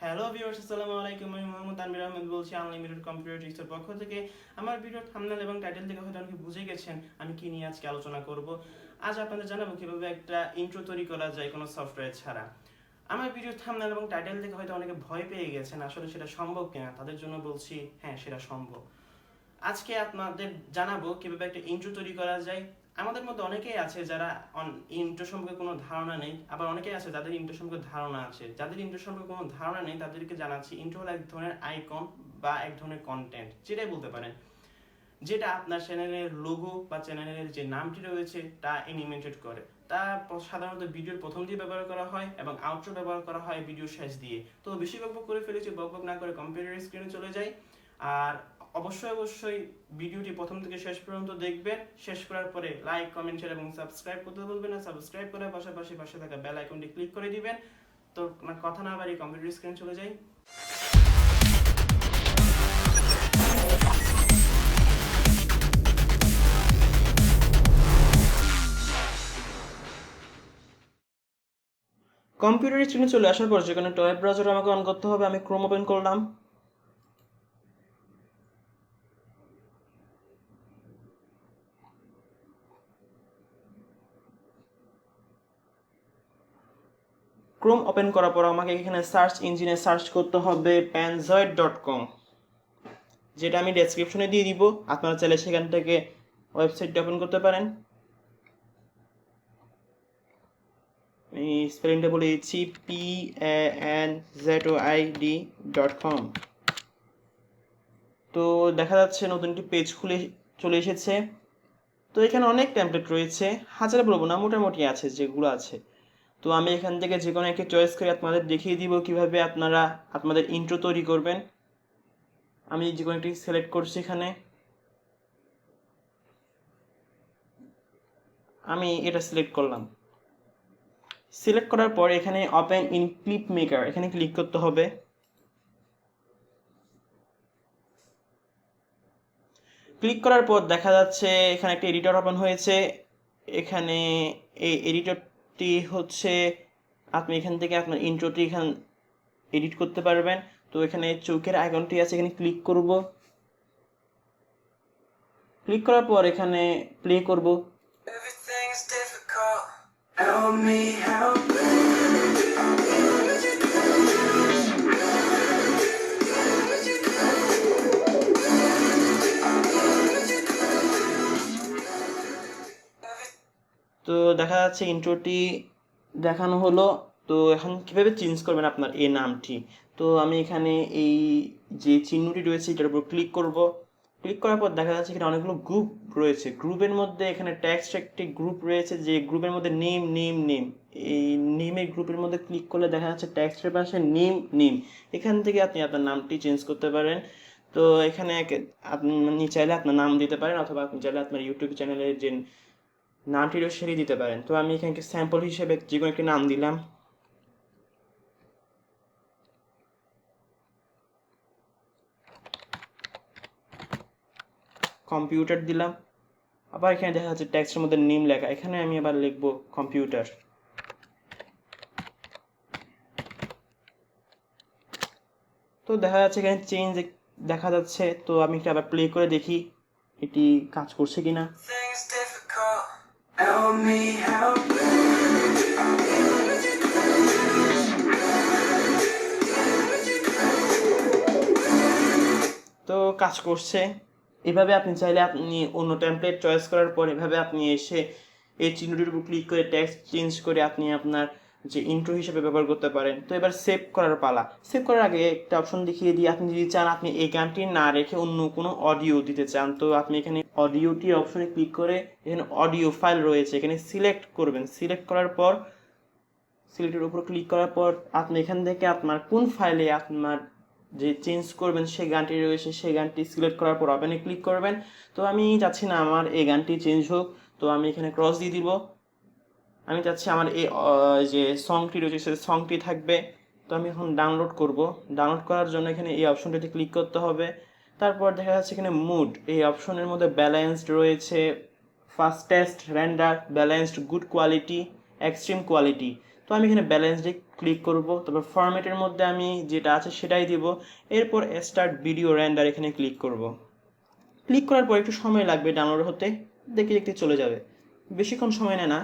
Hello viewers, আসসালামু আলাইকুম। আমি মোহাম্মদ তানভীর আহমেদ বলছি আনলিমিটেড কম্পিউটার টিক্সের পক্ষ থেকে। আমার ভিডিওর থাম্বনেল এবং টাইটেল থেকে হয়তো অনেকে বুঝে গেছেন আমি কি নিয়ে আজকে আলোচনা করব। আজ আপনাদের জানাবো কিভাবে একটা ইন্ট্রো তৈরি করা যায় কোনো সফটওয়্যার ছাড়া। আমার ভিডিওর থাম্বনেল এবং টাইটেল থেকে হয়তো অনেকে ভয় পেয়ে গেছেন, আসলে সেটা সম্ভব কিনা। তাদের জন্য বলছি হ্যাঁ, সেটা সম্ভব। আজকে আপনাদের জানাবো কিভাবে একটা ইন্ট্রো তৈরি করা যায়। আমাদের মধ্যে অনেকেই আছে যারা ইন্ট্রো সম্পর্কে কোনো ধারণা নেই, আবার অনেকেই আছে যাদের ইন্ট্রো সম্পর্কে ধারণা আছে। যাদের ইন্ট্রো সম্পর্কে কোনো ধারণা নেই তাদেরকে জানাচ্ছি, ইন্ট্রো হলো এক ধরনের আইকন বা এক ধরনের কন্টেন্ট, যেটাই বলতে পারেন, যেটা আপনার চ্যানেলের লোগো বা চ্যানেলের যে নামটি রয়েছে তা অ্যানিমেটেড করে। তা সাধারণত ভিডিওর প্রথম দিয়ে ব্যবহার করা হয় এবং আউটরো ব্যবহার করা হয় ভিডিও শেষ দিয়ে। তো বেশি বকবক করে ফেলেছি, বকবক না করে কম্পিউটার স্ক্রিনে চলে যাই। আর অবশ্যই ভিডিওটি প্রথম থেকে শেষ পর্যন্ত দেখবেন। শেষ করার পরে লাইক, কমেন্ট, শেয়ার এবং সাবস্ক্রাইব করতে ভুলবেন না। সাবস্ক্রাইব করার পাশাপাশি পাশে থাকা বেল আইকনটি ক্লিক করে দিবেন। তো কথা না বাড়িয়ে কম্পিউটার স্ক্রিনে চলে যাই। কম্পিউটার স্ক্রিনে চলে আসার পর যেখানে ওয়েব ব্রাউজার আমাকে অন করতে হবে, আমি ক্রোম ওপেন করলাম। ক্রোম ওপেন করার পর আমাকে এখানে সার্চ ইঞ্জিনে সার্চ করতে হবে panzoid.com, যেটা আমি ডেসক্রিপশনে দিয়ে দিব। আপনারা চাইলে সেখান থেকে ওয়েবসাইটটা ওপেন করতে পারেন। আমি স্পেলিংটা বলে দিচ্ছি, panzoid.com। তো দেখা যাচ্ছে নতুন একটি পেজ খুলে চলে এসেছে। তো এখানে অনেক টেমপ্লেট রয়েছে, হাজার বলবো না, মোটামুটি আছে যেগুলো আছে। তো আমি এখান থেকে যে কোনো একটি চয়েস করে আপনাদের দেখিয়ে দিব কিভাবে আপনারা আপনাদের ইন্ট্রো তৈরি করবেন। আমি যে কোনো একটি সিলেক্ট করছি এখানে, আমি এটা সিলেক্ট করলাম। সিলেক্ট করার পর এখানে ওপেন ইন ক্লিপ মেকার এখানে ক্লিক করতে হবে। ক্লিক করার পর দেখা যাচ্ছে এখানে একটা এডিটর ওপেন হয়েছে। এখানে এই এডিটরটি হচ্ছে আপনি এখান থেকে আপনার ইন্ট্রোটি এখানে এডিট করতে পারবেন। তো এখানে চোখের আইকনটি আছে, এখানে ক্লিক করব। ক্লিক করার পর এখানে প্লে করব। তো দেখা যাচ্ছে ইন্ট্রোটি দেখানো হলো। তো এখন কিভাবে চেঞ্জ করবেন আপনার এই নামটি। তো আমি এখানে এই যে চিহ্নটি রয়েছে এটার উপর ক্লিক করব। ক্লিক করার পর দেখা যাচ্ছে এখানে অনেকগুলো গ্রুপ রয়েছে। গ্রুপের মধ্যে এখানে টেক্সট একটি গ্রুপ রয়েছে, যে গ্রুপের মধ্যে নেম নেম নেম, এই নেমের গ্রুপের মধ্যে ক্লিক করলে দেখা যাচ্ছে টেক্সটের পাশে নেম নেম, এখান থেকে আপনি আপনার নামটি চেঞ্জ করতে পারেন। তো এখানে আপনি চাইলে আপনার নাম দিতে পারেন, অথবা আপনি চাইলে আপনার ইউটিউব চ্যানেলের যে নামটিরও সেরে দিতে পারেন। তো আমি এখানে স্যাম্পল হিসেবে যে কোনো একটি নাম দিলাম। কম্পিউটার দিলাম। আবার এখানে দেখা যাচ্ছে টেক্সটের মধ্যে নেম লেখা, এখানে আমি আবার লিখবো কম্পিউটার। তো দেখা যাচ্ছে এখানে চেঞ্জ দেখা যাচ্ছে। তো আমি এটা আবার প্লে করে দেখি এটি কাজ করছে কিনা। তো কাজ করছে। এভাবে আপনি চাইলে আপনি অন্য টেমপ্লেট চয়েস করার পর এভাবে আপনি এসে এই চিহ্নটির উপর ক্লিক করে টেক্সট চেঞ্জ করে আপনি আপনার যে ইন্ট্রো হিসেবে ব্যবহার করতে পারেন। তো এবার সেভ করার পালা। সেভ করার আগে একটা অপশন দেখিয়ে দিই, আপনি যদি চান আপনি এই গানটি না রেখে অন্য কোনো অডিও দিতে চান, তো আপনি এখানে অডিওটি অপশনে ক্লিক করে এখানে অডিও ফাইল রয়েছে, এখানে সিলেক্ট করবেন। সিলেক্ট করার পর সিলেক্টের উপর ক্লিক করার পর আপনি এখান থেকে আপনার কোন ফাইলে আপনার যে চেঞ্জ করবেন সেই গানটি রয়েছে সেই গানটি সিলেক্ট করার পর ওপেনে ক্লিক করবেন। তো আমি চাচ্ছি না আমার এই গানটি চেঞ্জ হোক, তো আমি এখানে ক্রস দিয়ে দিব। আমি চাচ্ছি আমার এই যে সংটি রয়েছে সেই সংটি থাকবে। তো আমি এখন ডাউনলোড করব। ডাউনলোড করার জন্য এখানে এই অপশনটিতে ক্লিক করতে হবে। তারপর দেখা যাচ্ছে এখানে মুড, এই অপশনের মধ্যে ব্যালেন্সড রয়েছে, fastest, render, balanced, good quality, extreme quality. তো তো আমি এখানে ব্যালেন্সডে ক্লিক করব, তারপর ফরম্যাটের মধ্যে আমি যেটা আছে সেটাই দিব, এরপর স্টার্ট ভিডিও রেন্ডার এখানে ক্লিক করব। ক্লিক করার পর একটু সময় লাগবে ডাউনলোড হতে, দেখতে দেখতে চলে যাবে, বেশিক্ষণ সময় নেয় না।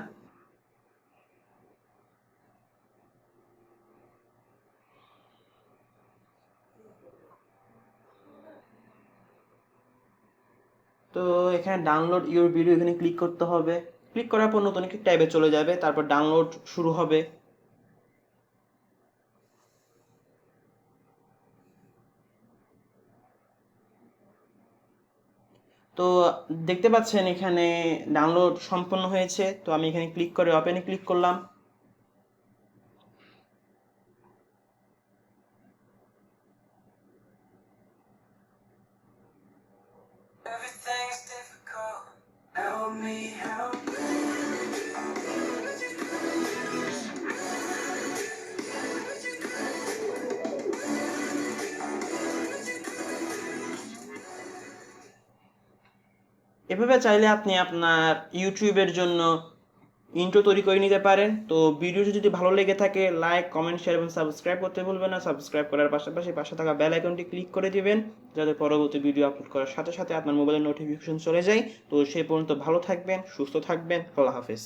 তো এখানে ডাউনলোড ইউর ভিডিও এখানে ক্লিক করতে হবে। ক্লিক করার পর নতুন একটি ট্যাবে চলে যাবে, তারপর ডাউনলোড শুরু হবে। তো দেখতে পাচ্ছেন এখানে ডাউনলোড সম্পন্ন হয়েছে। তো আমি এখানে ক্লিক করে ওপেনে ক্লিক করলাম। এভাবে চাইলে আপনি আপনার ইউটিউবের জন্য ইন্ট্রো তৈরি করে নিতে পারেন। তো ভিডিওটি যদি ভালো লেগে থাকে লাইক, কমেন্ট, শেয়ার এবং সাবস্ক্রাইব করতে ভুলবেন না। সাবস্ক্রাইব করার পাশাপাশি পাশে থাকা বেল আইকনটি ক্লিক করে দিবেন, যাতে পরবর্তী ভিডিও আপলোড করার সাথে সাথে আপনার মোবাইলের নোটিফিকেশন চলে যায়। তো সেই পর্যন্ত ভালো থাকবেন, সুস্থ থাকবেন, আল্লাহ হাফেজ।